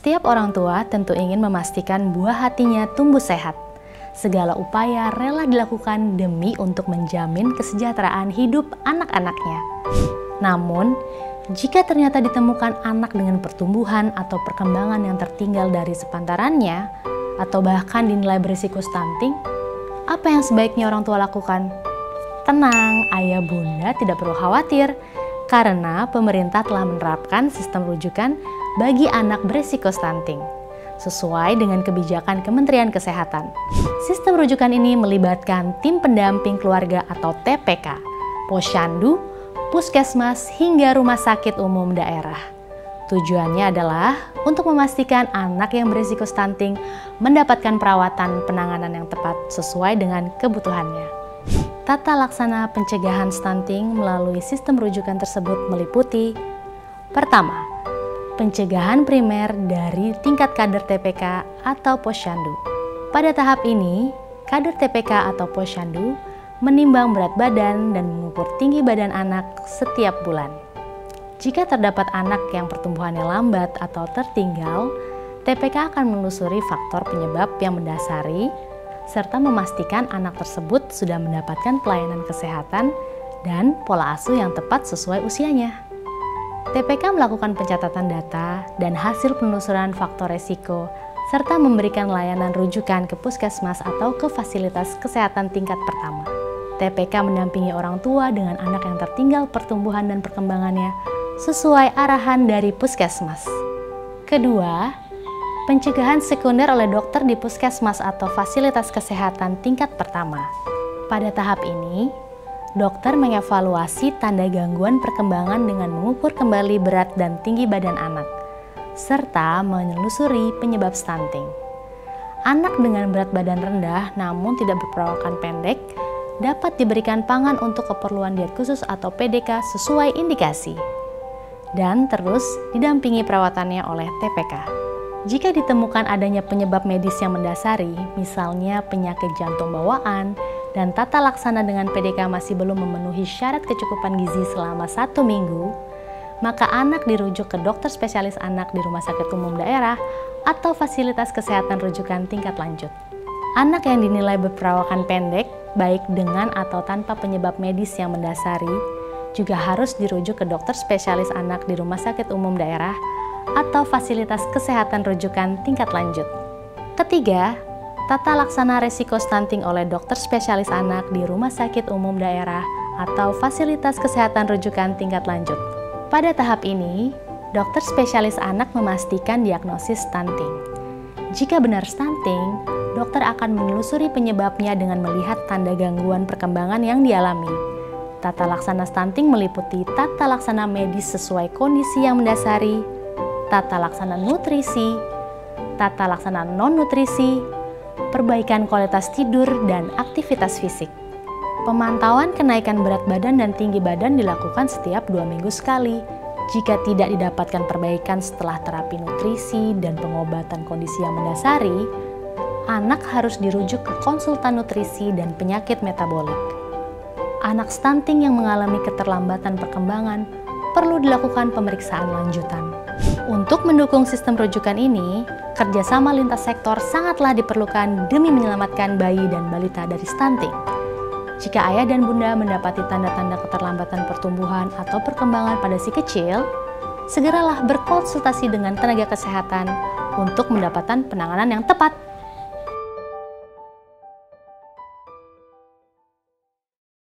Setiap orang tua tentu ingin memastikan buah hatinya tumbuh sehat. Segala upaya rela dilakukan demi untuk menjamin kesejahteraan hidup anak-anaknya. Namun, jika ternyata ditemukan anak dengan pertumbuhan atau perkembangan yang tertinggal dari sepantarannya, atau bahkan dinilai berisiko stunting, apa yang sebaiknya orang tua lakukan? Tenang, ayah bunda tidak perlu khawatir, karena pemerintah telah menerapkan sistem rujukan bagi anak berisiko stunting, sesuai dengan kebijakan Kementerian Kesehatan. Sistem rujukan ini melibatkan tim pendamping keluarga atau TPK, posyandu, puskesmas, hingga rumah sakit umum daerah. Tujuannya adalah untuk memastikan anak yang berisiko stunting mendapatkan perawatan penanganan yang tepat sesuai dengan kebutuhannya. Tata laksana pencegahan stunting melalui sistem rujukan tersebut meliputi: pertama, pencegahan primer dari tingkat kader TPK atau posyandu. Pada tahap ini, kader TPK atau posyandu menimbang berat badan dan mengukur tinggi badan anak setiap bulan. Jika terdapat anak yang pertumbuhannya lambat atau tertinggal, TPK akan menelusuri faktor penyebab yang mendasari serta memastikan anak tersebut sudah mendapatkan pelayanan kesehatan dan pola asuh yang tepat sesuai usianya. TPK melakukan pencatatan data dan hasil penelusuran faktor resiko serta memberikan layanan rujukan ke puskesmas atau ke fasilitas kesehatan tingkat pertama. TPK mendampingi orang tua dengan anak yang tertinggal pertumbuhan dan perkembangannya sesuai arahan dari puskesmas. Kedua, pencegahan sekunder oleh dokter di puskesmas atau fasilitas kesehatan tingkat pertama. Pada tahap ini, dokter mengevaluasi tanda gangguan perkembangan dengan mengukur kembali berat dan tinggi badan anak, serta menelusuri penyebab stunting. Anak dengan berat badan rendah namun tidak berperawakan pendek dapat diberikan pangan untuk keperluan diet khusus atau PDK sesuai indikasi, dan terus didampingi perawatannya oleh TPK. Jika ditemukan adanya penyebab medis yang mendasari, misalnya penyakit jantung bawaan, dan tata laksana dengan PDK masih belum memenuhi syarat kecukupan gizi selama 1 minggu, maka anak dirujuk ke dokter spesialis anak di rumah sakit umum daerah atau fasilitas kesehatan rujukan tingkat lanjut. Anak yang dinilai berperawakan pendek, baik dengan atau tanpa penyebab medis yang mendasari, juga harus dirujuk ke dokter spesialis anak di rumah sakit umum daerah atau fasilitas kesehatan rujukan tingkat lanjut. Ketiga, tata laksana resiko stunting oleh dokter spesialis anak di rumah sakit umum daerah atau fasilitas kesehatan rujukan tingkat lanjut. Pada tahap ini, dokter spesialis anak memastikan diagnosis stunting. Jika benar stunting, dokter akan menelusuri penyebabnya dengan melihat tanda gangguan perkembangan yang dialami. Tata laksana stunting meliputi tata laksana medis sesuai kondisi yang mendasari, tata laksana nutrisi, tata laksana non-nutrisi, perbaikan kualitas tidur, dan aktivitas fisik. Pemantauan kenaikan berat badan dan tinggi badan dilakukan setiap 2 minggu sekali. Jika tidak didapatkan perbaikan setelah terapi nutrisi dan pengobatan kondisi yang mendasari, anak harus dirujuk ke konsultan nutrisi dan penyakit metabolik. Anak stunting yang mengalami keterlambatan perkembangan perlu dilakukan pemeriksaan lanjutan. Untuk mendukung sistem rujukan ini, kerjasama lintas sektor sangatlah diperlukan demi menyelamatkan bayi dan balita dari stunting. Jika ayah dan bunda mendapati tanda-tanda keterlambatan pertumbuhan atau perkembangan pada si kecil, segeralah berkonsultasi dengan tenaga kesehatan untuk mendapatkan penanganan yang tepat.